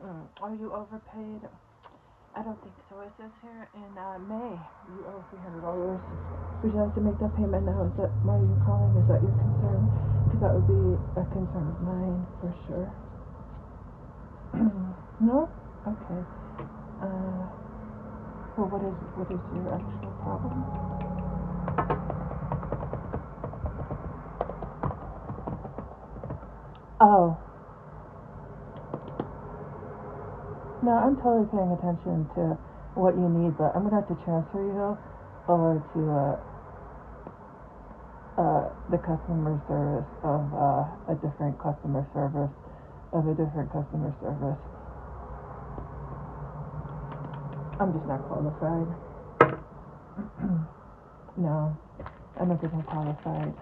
Are you overpaid? I don't think so. It says here in May you owe $300. Would you like to make that payment now? Is that why you're calling? Is that your concern? Because that would be a concern of mine for sure. No? Okay. Well, what is your actual problem? Oh. No, I'm totally paying attention to what you need, but I'm gonna have to transfer you over to the customer service of a different customer service of a different customer service. I'm just not qualified. No, I don't think I'm qualified.